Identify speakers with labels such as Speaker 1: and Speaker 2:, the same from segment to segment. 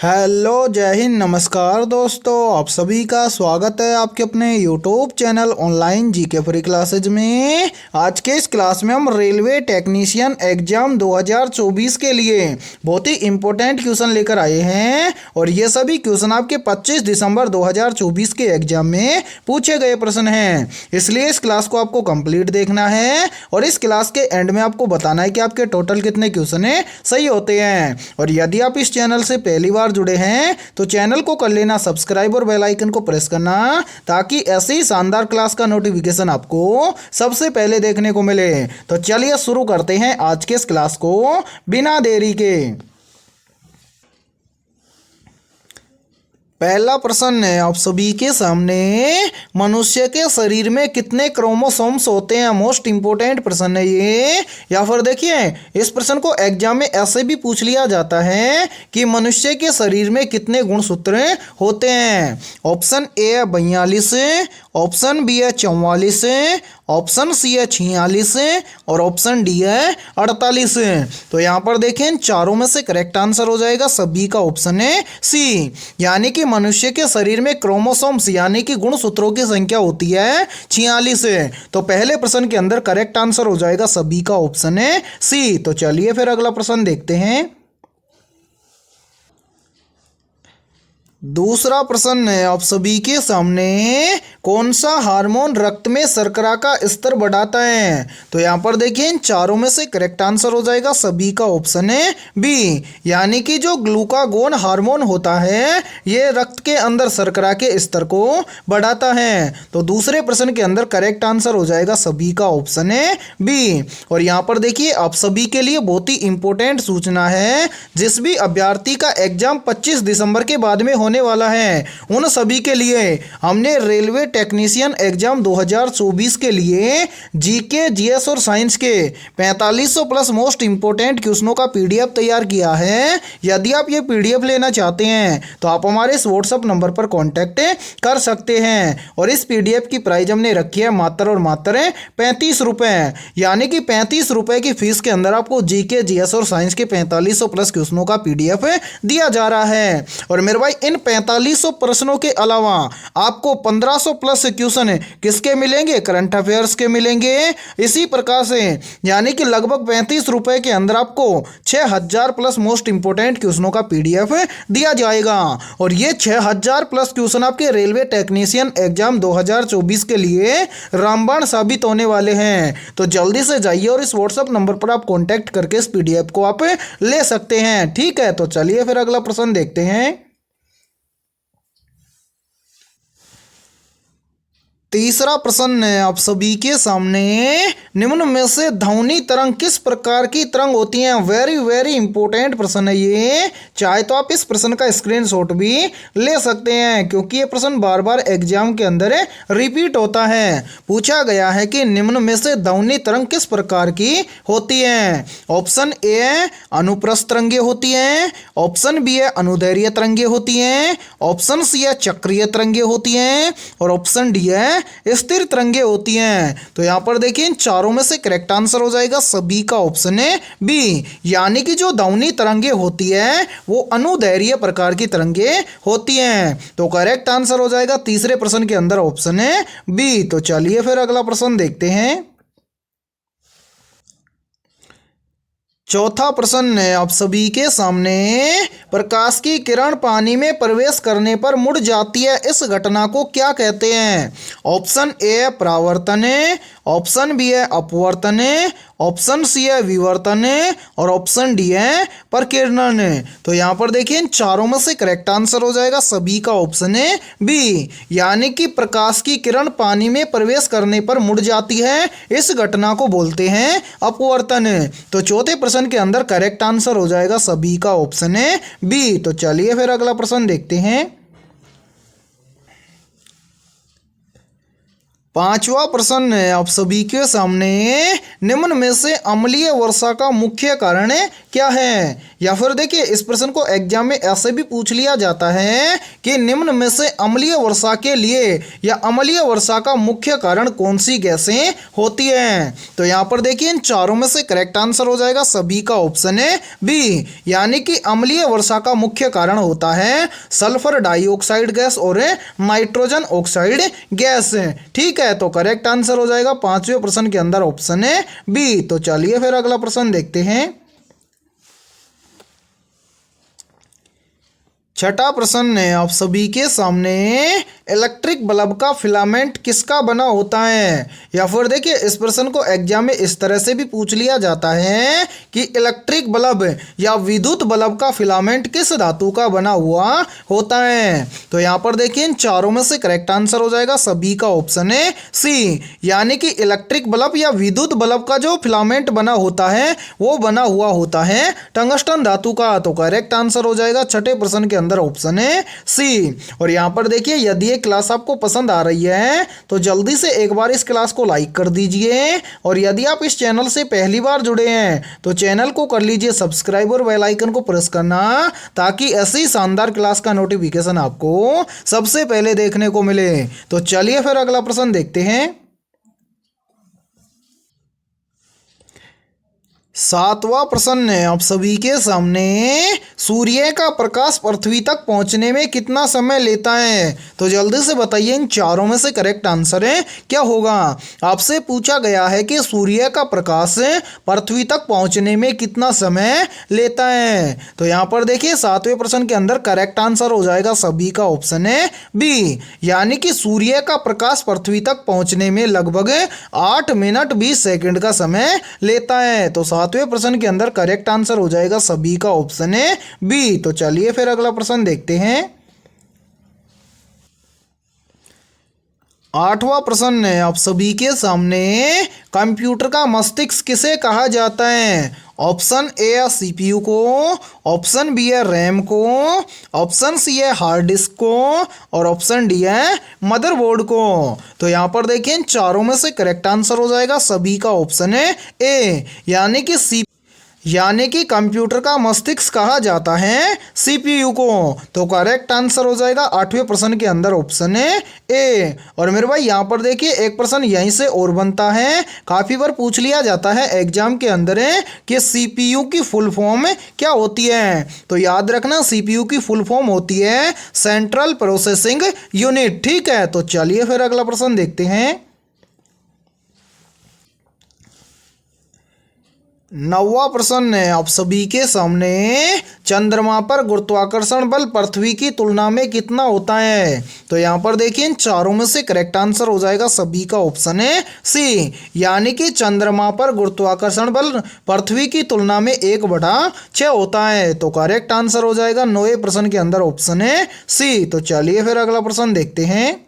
Speaker 1: Hello, जय हिंद, नमस्कार दोस्तों। आप सभी का स्वागत है आपके अपने YouTube channel online GK free classes में। आज के इस क्लास में हम रेलवे टेक्नीशियन एग्जाम 2024 के लिए बहुत ही इम्पोर्टेंट क्वेश्चन लेकर आए हैं और ये सभी क्वेश्चन आपके 25 दिसंबर 2024 के एग्जाम में पूछे गए प्रश्न हैं, इसलिए इस क्लास को आपको कंप्लीट देखना है और इस क्लास के एंड में आपको बताना है कि आपके टोटल कितने क्वेश्चन सही होते हैं। और यदि आप इस चैनल से पहली बार जुड़े हैं तो चैनल को कर लेना सब्सक्राइब और बेल आइकन को प्रेस करना, ताकि ऐसी ही शानदार क्लास का नोटिफिकेशन आपको सबसे पहले देखने को मिले। तो चलिए शुरू करते हैं आज के इस क्लास को बिना देरी के। पहला प्रश्न है आप सभी के सामने, मनुष्य के शरीर में कितने क्रोमोसोम्स होते हैं? मोस्ट इंपोर्टेंट प्रश्न है ये। या फिर देखिए, इस प्रश्न को एग्जाम में ऐसे भी पूछ लिया जाता है कि मनुष्य के शरीर में कितने गुणसूत्र होते हैं। ऑप्शन ए है 42, ऑप्शन बी है 44, ऑप्शन सी है 46 और ऑप्शन डी है 48। तो यहाँ पर देखें, इन चारों में से करेक्ट आंसर हो जाएगा सभी का ऑप्शन है सी, यानी कि मनुष्य के शरीर में क्रोमोसोम्स यानी कि गुणसूत्रों की संख्या होती है 46। तो पहले प्रश्न के अंदर करेक्ट आंसर हो जाएगा सभी का ऑप्शन है सी। तो चलिए फिर अगला प्रश्न देखते हैं। दूसरा प्रश्न है आप सभी के सामने, कौन सा हार्मोन रक्त में शर्करा का स्तर बढ़ाता है? तो यहाँ पर देखिए, इन चारों में से करेक्ट आंसर हो जाएगा सभी का ऑप्शन है बी, यानी कि जो ग्लूकागोन हार्मोन होता है ये रक्त के अंदर शर्करा के स्तर को बढ़ाता है। तो दूसरे प्रश्न के अंदर करेक्ट आंसर हो जाएगा सभी का ऑप्शन है बी। और यहाँ पर देखिए, आप सभी के लिए बहुत ही इंपॉर्टेंट सूचना है, जिस भी अभ्यर्थी का एग्जाम 25 दिसंबर के बाद में वाला है उन सभी के लिए हमने रेलवे टेक्नीशियन एग्जाम 2024 के लिए जीके, जीएस और साइंस के 4500 प्लस मोस्ट इंपोर्टेंट क्वेश्चनों का पीडीएफ तैयार किया है। यदि आप ये पीडीएफ लेना चाहते हैं तो आप हमारे इस व्हाट्सएप नंबर पर कांटेक्ट कर सकते हैं। और इस पीडीएफ की प्राइस हमने रखी है मात्र और मात्र 35 रुपए, यानी कि 35 रुपए की फीस के अंदर आपको जीके, जीएस और साइंस के 4500 प्लस क्वेश्चनों का पीडीएफ दिया जा रहा है। और मेरे भाई, इन 4500 प्रश्नों के अलावा आपको 1500 प्लस क्वेश्चन किसके मिलेंगे? करंट अफेयर्स के मिलेंगे। इसी प्रकार से यानी कि लगभग 35 रुपए के अंदर आपको 6000 प्लस मोस्ट इंपोर्टेंट क्वेश्चनों का पीडीएफ दिया जाएगा। और ये 6000 प्लस क्वेश्चन आपके रेलवे टेक्नीशियन एग्जाम 2024 के लिए रामबाण साबित होने वाले हैं। तो जल्दी से जाइए और इस व्हाट्सएप नंबर पर आप कॉन्टैक्ट करके इस पीडीएफ को आप ले सकते हैं। ठीक है, तो चलिए फिर अगला प्रश्न देखते हैं। तीसरा प्रश्न है आप सभी के सामने, निम्न में से ध्वनि तरंग किस प्रकार की तरंग होती हैं? वेरी वेरी इंपॉर्टेंट प्रश्न है ये। चाहे तो आप इस प्रश्न का स्क्रीनशॉट भी ले सकते हैं, क्योंकि ये प्रश्न बार बार एग्जाम के अंदर रिपीट होता है। पूछा गया है कि निम्न में से ध्वनि तरंग किस प्रकार की होती है? ऑप्शन ए है अनुप्रस्थ तरंगे होती हैं, ऑप्शन बी है अनुदैर्घ्य तरंगे होती हैं, ऑप्शन सी है चक्रीय तरंगे होती हैं और ऑप्शन डी है स्थिर तरंगे होती हैं। तो यहां पर देखिए, इन चारों में से करेक्ट आंसर हो जाएगा सभी का ऑप्शन है बी, यानी कि जो ध्वनि तरंगे होती है वो अनुदैर्घ्य प्रकार की तरंगे होती हैं। तो करेक्ट आंसर हो जाएगा तीसरे प्रश्न के अंदर ऑप्शन है बी। तो चलिए फिर अगला प्रश्न देखते हैं। चौथा प्रश्न है आप सभी के सामने, प्रकाश की किरण पानी में प्रवेश करने पर मुड़ जाती है, इस घटना को क्या कहते हैं? ऑप्शन ए है परावर्तन, ऑप्शन बी है अपवर्तन, ऑप्शन सी है विवर्तन और ऑप्शन डी है प्रकीर्णन। तो यहाँ पर देखिए, इन चारों में से करेक्ट आंसर हो जाएगा सभी का ऑप्शन है बी, यानी कि प्रकाश की किरण पानी में प्रवेश करने पर मुड़ जाती है, इस घटना को बोलते हैं अपवर्तन। तो चौथे प्रश्न के अंदर करेक्ट आंसर हो जाएगा सभी का ऑप्शन है बी। तो चलिए फिर अगला प्रश्न देखते हैं। पांचवा प्रश्न है आप सभी के सामने, निम्न में से अम्लीय वर्षा का मुख्य कारण क्या है। या फिर देखिए इस प्रश्न को एग्जाम में ऐसे भी पूछ लिया जाता है कि निम्न में से अम्लीय वर्षा के लिए या अम्लीय वर्षा का मुख्य कारण कौन सी गैसें होती हैं। तो यहाँ पर देखिए इन चारों में से करेक्ट आंसर हो जाएगा सभी का ऑप्शन है बी, यानी कि अम्लीय वर्षा का मुख्य कारण होता है सल्फर डाइऑक्साइड गैस और नाइट्रोजन ऑक्साइड गैस। ठीक है, तो करेक्ट आंसर हो जाएगा पांचवें प्रश्न के अंदर ऑप्शन है बी। तो चलिए फिर अगला प्रश्न देखते हैं। छठा प्रश्न है आप सभी के सामने, इलेक्ट्रिक बल्ब का फिलामेंट किसका बना होता है। या फिर देखिए इस प्रश्न को एग्जाम में इस तरह से भी पूछ लिया जाता है कि इलेक्ट्रिक बल्ब या विद्युत बल्ब का फिलामेंट किस धातु का बना हुआ होता है। तो यहाँ पर देखिए इन चारों में से करेक्ट आंसर हो जाएगा सभी का ऑप्शन है सी, यानी कि इलेक्ट्रिक बल्ब या विद्युत बल्ब का जो फिलामेंट बना होता है वो बना हुआ होता है टंगस्टन धातु का। तो करेक्ट आंसर हो जाएगा छठे प्रश्न के अंदर ऑप्शन है सी। और यहाँ पर देखिए यदि ये क्लास आपको पसंद आ रही है तो जल्दी से एक बार इस क्लास को लाइक कर दीजिए, और यदि आप इस चैनल से पहली बार जुड़े हैं तो चैनल को कर लीजिए सब्सक्राइब और बेल आइकन को प्रेस करना, ताकि ऐसी शानदार क्लास का नोटिफिकेशन आपको सबसे पहले देखने को मिले। तो चलिए फिर अगला प्रश्न देखते हैं। सातवां प्रश्न है आप सभी के सामने, सूर्य का प्रकाश पृथ्वी तक पहुंचने में कितना समय लेता है। तो जल्दी से बताइए इन चारों में से करेक्ट आंसर है क्या होगा। आपसे पूछा गया है कि सूर्य का प्रकाश पृथ्वी तक पहुंचने में कितना समय लेता है। तो यहाँ पर देखिए सातवें प्रश्न के अंदर करेक्ट आंसर हो जाएगा सभी का ऑप्शन है बी, यानी कि सूर्य का प्रकाश पृथ्वी तक पहुंचने में लगभग 8 मिनट 20 सेकंड का समय लेता है। तो सातवें प्रश्न के अंदर करेक्ट आंसर हो जाएगा सभी का ऑप्शन है बी। तो चलिए फिर अगला प्रश्न देखते हैं। आठवां प्रश्न है आप सभी के सामने, कंप्यूटर का मस्तिष्क किसे कहा जाता है। ऑप्शन ए है सीपीयू को, ऑप्शन बी है रैम को, ऑप्शन सी है हार्ड डिस्क को, और ऑप्शन डी है मदरबोर्ड को। तो यहाँ पर देखिए इन चारों में से करेक्ट आंसर हो जाएगा सभी का ऑप्शन है ए, यानी कि कंप्यूटर का मस्तिष्क कहा जाता है सीपीयू को। तो करेक्ट आंसर हो जाएगा आठवें प्रश्न के अंदर ऑप्शन है ए। और मेरे भाई यहाँ पर देखिए एक प्रश्न यहीं से और बनता है, काफ़ी बार पूछ लिया जाता है एग्जाम के अंदर कि सीपीयू की फुल फॉर्म क्या होती है। तो याद रखना सीपीयू की फुल फॉर्म होती है सेंट्रल प्रोसेसिंग यूनिट। ठीक है, तो चलिए फिर अगला प्रश्न देखते हैं। नौवां प्रश्न है आप सभी के सामने, चंद्रमा पर गुरुत्वाकर्षण बल पृथ्वी की तुलना में कितना होता है। तो यहाँ पर देखिए इन चारों में से करेक्ट आंसर हो जाएगा सभी का ऑप्शन है सी, यानी कि चंद्रमा पर गुरुत्वाकर्षण बल पृथ्वी की तुलना में 1/6 होता है। तो करेक्ट आंसर हो जाएगा नौवें प्रश्न के अंदर ऑप्शन है सी। तो चलिए फिर अगला प्रश्न देखते हैं।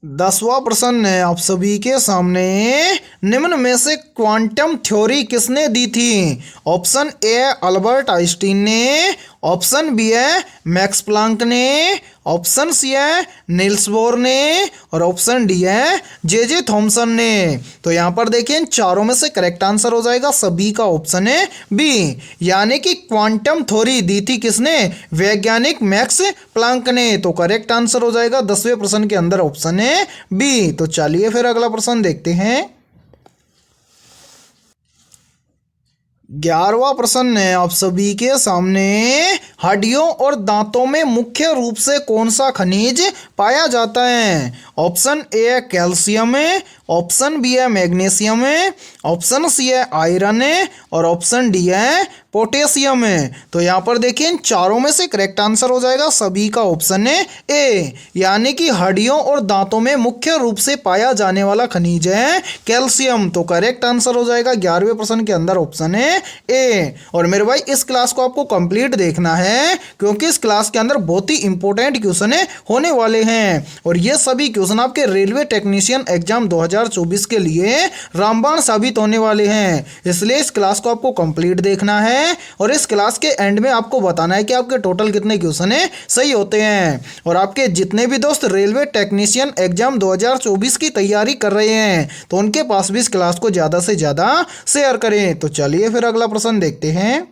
Speaker 1: 10वां प्रश्न है आप सभी के सामने, निम्न में से क्वांटम थ्योरी किसने दी थी। ऑप्शन ए अल्बर्ट आइंस्टीन ने, ऑप्शन बी है मैक्स प्लांक ने, ऑप्शन सी है नील्स बोर ने, और ऑप्शन डी है जे थॉमसन ने। तो यहाँ पर देखिए इन चारों में से करेक्ट आंसर हो जाएगा सभी का ऑप्शन है बी, यानी कि क्वांटम थ्योरी दी थी किसने, वैज्ञानिक मैक्स प्लांक ने। तो करेक्ट आंसर हो जाएगा 10वें प्रश्न के अंदर ऑप्शन है बी। तो चलिए फिर अगला प्रश्न देखते हैं। 11वां प्रश्न है आप सभी के सामने, हड्डियों और दांतों में मुख्य रूप से कौन सा खनिज पाया जाता है। ऑप्शन ए है कैल्शियम है, ऑप्शन बी है मैग्नीशियम है, ऑप्शन सी है आयरन है, और ऑप्शन डी है पोटेशियम है। तो यहाँ पर देखिए इन चारों में से करेक्ट आंसर हो जाएगा सभी का ऑप्शन है ए, यानी कि हड्डियों और दांतों में मुख्य रूप से पाया जाने वाला खनिज है कैल्शियम। तो करेक्ट आंसर हो जाएगा 11वें प्रश्न के अंदर ऑप्शन है ए। और मेरे भाई इस क्लास को आपको कंप्लीट देखना है, क्योंकि इस क्लास के अंदर बहुत ही इंपॉर्टेंट क्वेश्चन होने वाले हैं, और ये सभी क्वेश्चन आपके रेलवे टेक्नीशियन एग्जाम 2024 के लिए रामबाण साबित घोषित होने वाले हैं, इसलिए इस क्लास को आपको कंप्लीट देखना है और इस क्लास के एंड में आपको बताना है कि आपके टोटल कितने क्वेश्चन सही होते हैं। और आपके जितने भी दोस्त रेलवे टेक्नीशियन एग्जाम 2024 की तैयारी कर रहे हैं तो उनके पास भी इस क्लास को ज़्यादा से ज़्यादा शेयर करें। तो चलिए फिर अगला प्रश्न देखते हैं।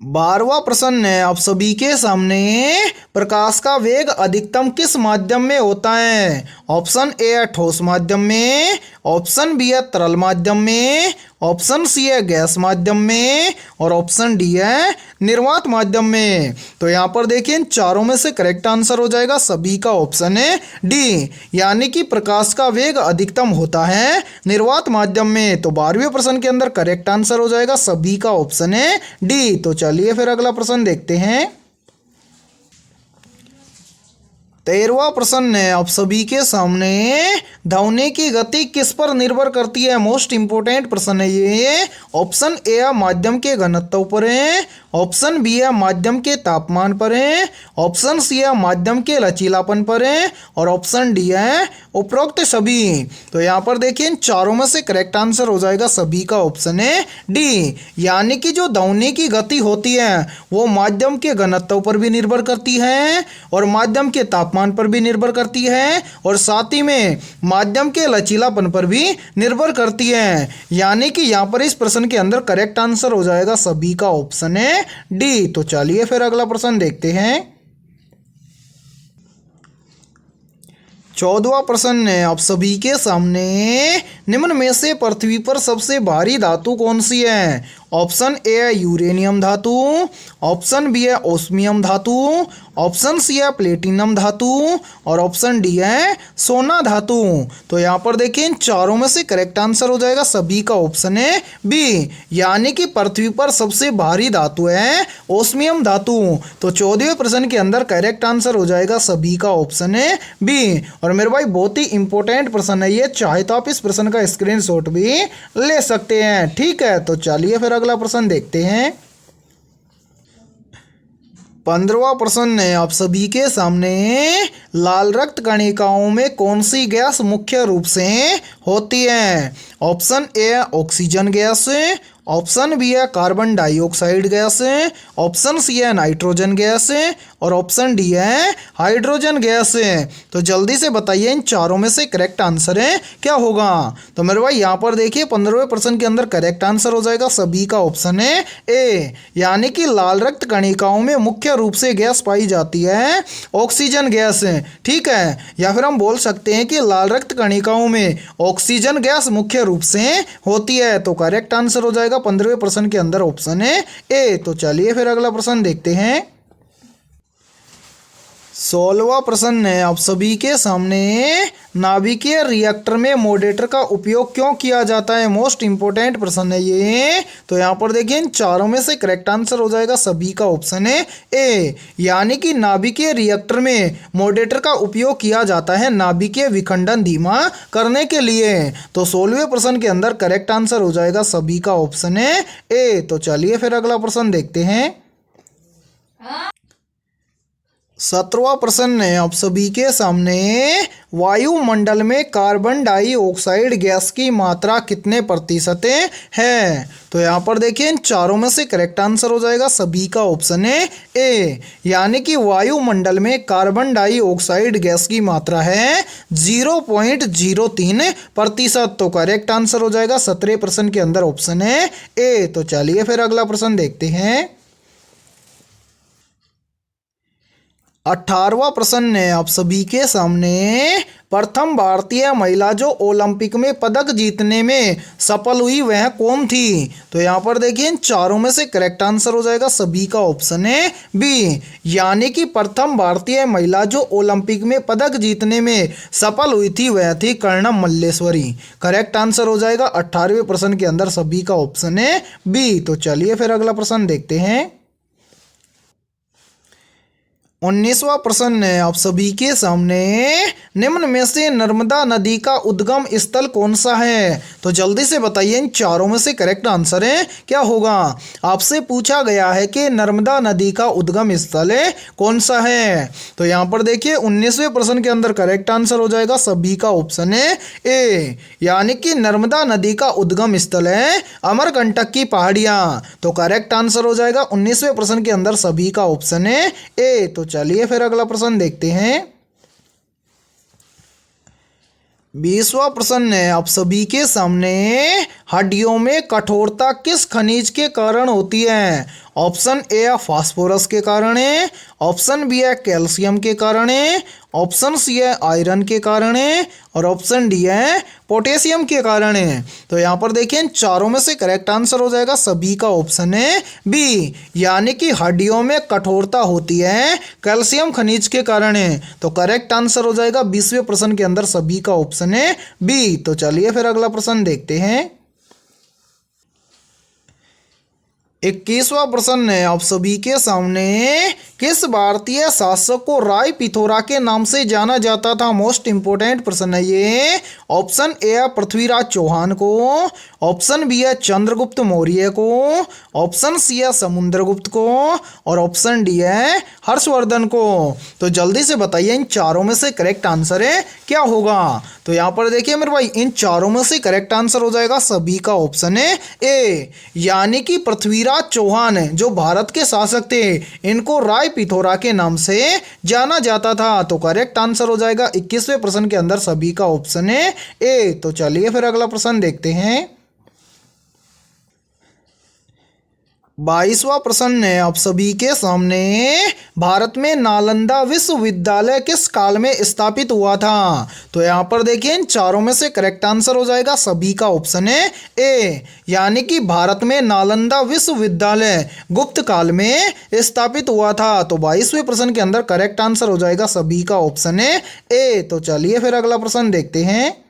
Speaker 1: 12वां प्रश्न है आप सभी के सामने, प्रकाश का वेग अधिकतम किस माध्यम में होता है? ऑप्शन ए है ठोस माध्यम में, ऑप्शन बी है तरल माध्यम में, ऑप्शन सी है गैस माध्यम में और ऑप्शन डी है निर्वात माध्यम में। तो यहाँ पर देखिए इन चारों में से करेक्ट आंसर हो जाएगा सभी का ऑप्शन है डी, यानी कि प्रकाश का वेग अधिकतम होता है निर्वात माध्यम में। तो 12वें प्रश्न के अंदर करेक्ट आंसर हो जाएगा सभी का ऑप्शन है डी। तो चलिए फिर अगला प्रश्न देखते हैं। 13वां प्रश्न है आप सभी के सामने, ध्वनि की गति किस पर निर्भर करती है? मोस्ट इंपोर्टेंट प्रश्न है ये। ऑप्शन ए है माध्यम के घनत्व पर है, ऑप्शन बी है माध्यम के तापमान पर है, ऑप्शन सी है माध्यम के लचीलापन पर है और ऑप्शन डी है उपरोक्त सभी। तो यहाँ पर देखिए इन चारों में से करेक्ट आंसर हो जाएगा सभी का ऑप्शन है डी, यानी कि जो ध्वनि की गति होती है वो माध्यम के घनत्व पर भी निर्भर करती है और माध्यम के तापमान पर भी निर्भर करती है और साथ ही में माध्यम के लचीलापन पर भी निर्भर करती है, यानी कि यहाँ पर इस प्रश्न के अंदर करेक्ट आंसर हो जाएगा सभी का ऑप्शन है डी। तो चलिए फिर अगला प्रश्न देखते हैं। 14वां प्रश्न है आप सभी के सामने, निम्न में से पृथ्वी पर सबसे भारी धातु कौन सी है? ऑप्शन ए है यूरेनियम धातु, ऑप्शन बी है ओस्मियम धातु, ऑप्शन सी है प्लेटिनम धातु और ऑप्शन डी है सोना धातु। तो यहाँ पर देखिए इन चारों में से करेक्ट आंसर हो जाएगा सभी का ऑप्शन है बी, यानी कि पृथ्वी पर सबसे भारी धातु है ओस्मियम धातु। तो 14वें प्रश्न के अंदर करेक्ट आंसर हो जाएगा सभी का ऑप्शन है बी। और मेरे भाई बहुत ही इंपॉर्टेंट प्रश्न है ये, चाहे तो आप इस प्रश्न का स्क्रीनशॉट भी ले सकते हैं। ठीक है, तो चलिए फिर अगला प्रश्न देखते हैं। 15वां प्रश्न है आप सभी के सामने, लाल रक्त कणिकाओं में कौन सी गैस मुख्य रूप से होती है? ऑप्शन ए है ऑक्सीजन गैस, ऑप्शन बी है carbon dioxide gas, option C है नाइट्रोजन गैस और ऑप्शन डी है हाइड्रोजन गैस। तो जल्दी से बताइए इन चारों में से करेक्ट आंसर है क्या होगा? तो मेरे भाई यहाँ पर देखिए 15वें प्रश्न के अंदर करेक्ट आंसर हो जाएगा सभी का ऑप्शन है ए, यानी कि लाल रक्त कणिकाओं में मुख्य रूप से गैस पाई जाती है ऑक्सीजन गैस। ठीक है, या फिर हम बोल सकते हैं कि लाल रक्त कणिकाओं में ऑक्सीजन गैस मुख्य रूप से होती है। तो करेक्ट आंसर हो जाएगा 15वें प्रश्न के अंदर ऑप्शन है ए। तो चलिए फिर अगला प्रश्न देखते हैं। 16वां प्रश्न है आप सभी के सामने, नाभिकीय रिएक्टर में मॉडरेटर का उपयोग क्यों किया जाता है? मोस्ट इंपोर्टेंट प्रश्न है ये। तो यहाँ पर देखिए इन चारों में से करेक्ट आंसर हो जाएगा सभी का ऑप्शन है ए, यानी कि नाभिकीय रिएक्टर में मॉडरेटर का उपयोग किया जाता है नाभिकीय विखंडन धीमा करने के लिए। तो 16वें प्रश्न के अंदर करेक्ट आंसर हो जाएगा सभी का ऑप्शन है ए। तो चलिए फिर अगला प्रश्न देखते हैं। 17वां प्रश्न है आप सभी के सामने, वायुमंडल में कार्बन डाइऑक्साइड गैस की मात्रा कितने प्रतिशत है? तो यहाँ पर देखिए इन चारों में से करेक्ट आंसर हो जाएगा सभी का ऑप्शन है ए, यानी कि वायुमंडल में कार्बन डाइऑक्साइड गैस की मात्रा है 0.03%। तो करेक्ट आंसर हो जाएगा 17वें प्रश्न के अंदर ऑप्शन है ए। तो चलिए फिर अगला प्रश्न देखते हैं। 18वां प्रश्न है आप सभी के सामने, प्रथम भारतीय महिला जो ओलंपिक में पदक जीतने में सफल हुई वह कौन थी? तो यहाँ पर देखिए इन चारों में से करेक्ट आंसर हो जाएगा सभी का ऑप्शन है बी, यानी कि प्रथम भारतीय महिला जो ओलंपिक में पदक जीतने में सफल हुई थी वह थी कर्णम मल्लेश्वरी। करेक्ट आंसर हो जाएगा 18वें प्रश्न के अंदर सभी का ऑप्शन है बी। तो चलिए फिर अगला प्रश्न देखते हैं। 19वां प्रश्न है आप सभी के सामने, निम्न में से नर्मदा नदी का उद्गम स्थल कौन सा है? तो जल्दी से बताइए इन चारों में से करेक्ट आंसर है क्या होगा। आपसे पूछा गया है कि नर्मदा नदी का उद्गम स्थल है कौन सा है। तो यहाँ पर देखिए 19वें प्रश्न के अंदर करेक्ट आंसर हो जाएगा सभी का ऑप्शन है ए, यानी कि नर्मदा नदी का उद्गम स्थल है अमरकंटक की पहाड़ियाँ। तो करेक्ट आंसर हो जाएगा 19वें प्रश्न के अंदर सभी का ऑप्शन है ए। तो चलिए फिर अगला प्रश्न देखते हैं। 20वां प्रश्न है आप सभी के सामने, हड्डियों में कठोरता किस खनिज के कारण होती है? ऑप्शन ए है फास्फोरस के कारण है, ऑप्शन बी है कैल्शियम के कारण है, ऑप्शन सी है आयरन के कारण है और ऑप्शन डी है पोटेशियम के कारण है। तो यहाँ पर देखिए इन चारों में से करेक्ट आंसर हो जाएगा सभी का ऑप्शन है बी, यानी कि हड्डियों में कठोरता होती है कैल्शियम खनिज के कारण है। तो करेक्ट आंसर हो जाएगा 20वें प्रश्न के अंदर सभी का ऑप्शन है बी। तो चलिए फिर अगला प्रश्न देखते हैं। 21वां प्रश्न है आप सभी के सामने, किस भारतीय शासक को राय पिथौरा के नाम से जाना जाता था? मोस्ट इंपोर्टेंट प्रश्न है ये। ऑप्शन ए है पृथ्वीराज चौहान को, ऑप्शन बी है चंद्रगुप्त मौर्य को, ऑप्शन सी है समुद्रगुप्त को और ऑप्शन डी है हर्षवर्धन को। तो जल्दी से बताइए इन चारों में से करेक्ट आंसर है क्या होगा। तो यहाँ पर देखिए मेरे भाई इन चारों में से करेक्ट आंसर हो जाएगा सभी का ऑप्शन है ए, यानी कि पृथ्वीराज चौहान जो भारत के शासक थे इनको राय पिथौरा के नाम से जाना जाता था। तो करेक्ट आंसर हो जाएगा 21वें प्रश्न के अंदर सभी का ऑप्शन है ए। तो चलिए फिर अगला प्रश्न देखते हैं। 22वां प्रश्न है आप सभी के सामने, भारत में नालंदा विश्वविद्यालय किस काल में स्थापित हुआ था? तो यहाँ पर देखिए इन चारों में से करेक्ट आंसर हो जाएगा सभी का ऑप्शन है ए, यानी कि भारत में नालंदा विश्वविद्यालय गुप्त काल में स्थापित हुआ था। तो 22वें प्रश्न के अंदर करेक्ट आंसर हो जाएगा सभी का ऑप्शन है ए। तो चलिए फिर अगला प्रश्न देखते हैं।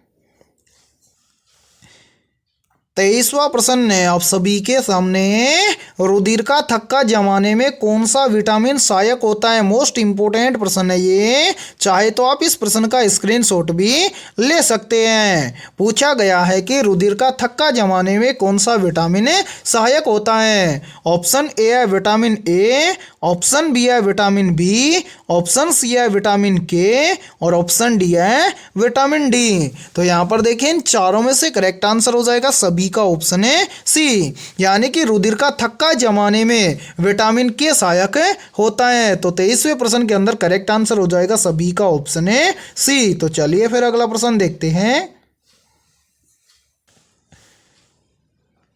Speaker 1: 23वां प्रश्न है आप सभी के सामने, रुधिर का थक्का जमाने में कौन सा विटामिन सहायक होता है? मोस्ट इंपोर्टेंट प्रश्न है ये, चाहे तो आप इस प्रश्न का स्क्रीनशॉट भी ले सकते हैं। पूछा गया है कि रुधिर का थक्का जमाने में कौन सा विटामिन सहायक होता है। ऑप्शन ए है विटामिन ए, ऑप्शन बी है विटामिन बी, ऑप्शन सी है विटामिन के और ऑप्शन डी है विटामिन डी। तो यहाँ पर देखिए इन चारों में से करेक्ट आंसर हो जाएगा सभी का ऑप्शन है सी, यानी कि रुधिर का थक्का जमाने में विटामिन के सहायक होता है। तो 23वें प्रश्न के अंदर करेक्ट आंसर हो जाएगा सभी का ऑप्शन है सी। तो चलिए फिर अगला प्रश्न देखते हैं।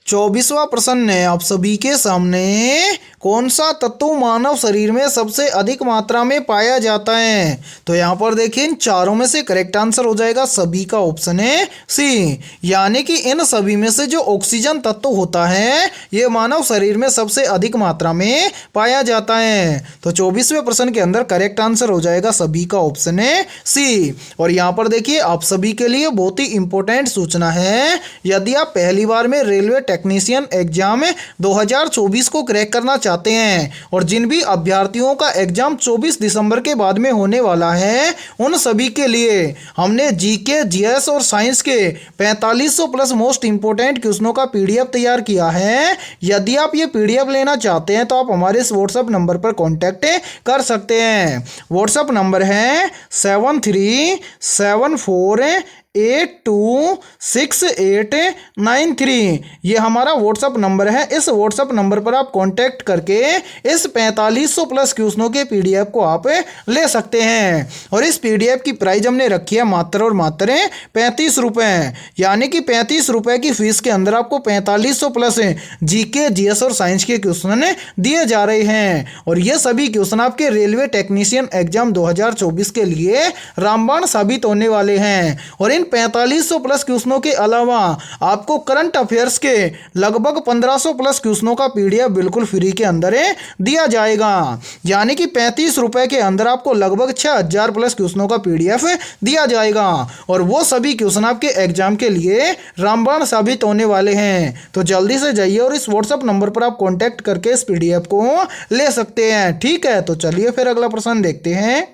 Speaker 1: 24वां प्रश्न है आप सभी के सामने, कौन सा तत्व मानव शरीर में सबसे अधिक मात्रा में पाया जाता है? तो यहाँ पर देखिए इन चारों में से करेक्ट आंसर हो जाएगा सभी का ऑप्शन है सी, यानी कि इन सभी में से जो ऑक्सीजन तत्व होता है ये मानव शरीर में सबसे अधिक मात्रा में पाया जाता है। तो 24वें प्रश्न के अंदर करेक्ट आंसर हो जाएगा सभी का ऑप्शन है सी। और यहाँ पर देखिए आप सभी के लिए बहुत ही इंपॉर्टेंट सूचना है, यदि आप पहली बार में रेलवे टेक्नीशियन एग्जाम 2024 को क्रैक करना चाहते हैं और जिन भी अभ्यर्थियों का एग्जाम 24 दिसंबर के बाद में होने वाला है उन सभी के लिए हमने जीके, जीएस और साइंस के 4500 प्लस मोस्ट इंपोर्टेंट क्वेश्चनों का पीडीएफ तैयार किया है। यदि आप ये पीडीएफ लेना चाहते हैं तो आप हमारे इस व्हाट्सएप नंबर पर कॉन्टैक्ट कर सकते हैं। व्हाट्सएप नंबर है 7374826893। ये हमारा व्हाट्सएप नंबर है। इस व्हाट्सएप नंबर पर आप कांटेक्ट करके इस 4500 प्लस क्वेश्चनों के पीडीएफ को आप ले सकते हैं। और इस पीडीएफ की प्राइस हमने रखी है मात्र और मात्र 35 रुपये, यानी कि 35 रुपये की फीस के अंदर आपको 4500 प्लस जीके, जीएस और साइंस के क्वेश्चन दिए जा रहे हैं। और ये सभी क्वेश्चन आपके रेलवे टेक्नीशियन एग्जाम 2024 के लिए रामबाण साबित होने वाले हैं। और इन 4500 प्लस क्वेश्चनों के अलावा आपको करंट अफेयर्स के लगभग 1500 प्लस क्वेश्चनों का पीडीएफ बिल्कुल फ्री के अंदर दिया जाएगा। यानी कि 35 रुपए के अंदर आपको लगभग 6000 प्लस क्वेश्चनों का पीडीएफ दिया जाएगा और वो सभी क्वेश्चन आपके एग्जाम के लिए रामबाण साबित होने वाले हैं। तो जल्दी से जाइए और इस व्हाट्सएप नंबर पर आप कांटेक्ट करके इस पीडीएफ को ले सकते हैं। ठीक है, तो चलिए फिर अगला प्रश्न देखते हैं।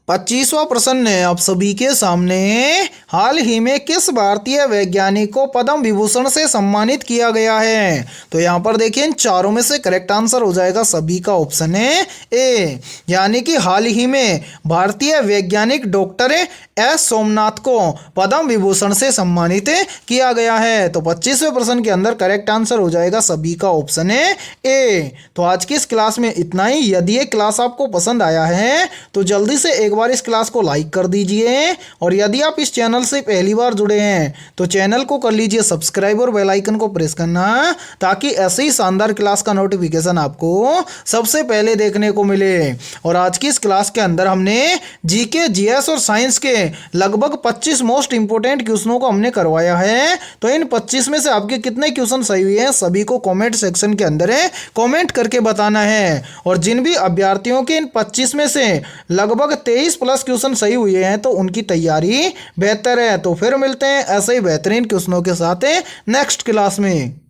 Speaker 1: 25वां प्रश्न है आप सभी के सामने, हाल ही में किस भारतीय वैज्ञानिक को पद्म विभूषण से सम्मानित किया गया है? तो यहाँ पर देखिए इन चारों में से करेक्ट आंसर हो जाएगा सभी का ऑप्शन है ए, यानी कि हाल ही में भारतीय वैज्ञानिक डॉक्टर एस सोमनाथ को पद्म विभूषण से सम्मानित किया गया है। तो 25वें प्रश्न के अंदर करेक्ट आंसर हो जाएगा सभी का ऑप्शन है ए। तो आज की इस क्लास में इतना ही। यदि ये क्लास आपको पसंद आया है तो जल्दी से एक बार इस क्लास को लाइक कर दीजिए और यदि आप इस चैनल से पहली बार जुड़े हैं तो चैनल को कर लीजिए सब्सक्राइब और बेल आइकन को प्रेस करना ताकि ऐसे ही शानदार क्लास का नोटिफिकेशन आपको सबसे पहले देखने को मिले। और आज की इस क्लास के अंदर हमने जीके, जीएस और साइंस के लगभग 25 मोस्ट इंपोर्टेंट क्वेश्चनों को हमने करवाया है। तो इन 25 में से आपके कितने क्वेश्चन सही हुए हैं सभी को कमेंट सेक्शन के अंदर कमेंट करके बताना है। और जिन भी अभ्यर्थियों के इन 25 में से लगभग 23 प्लस क्वेश्चन सही हुए हैं तो उनकी तैयारी बेहतर है। तो फिर मिलते हैं ऐसे ही बेहतरीन क्वेश्चनों के साथ नेक्स्ट क्लास में।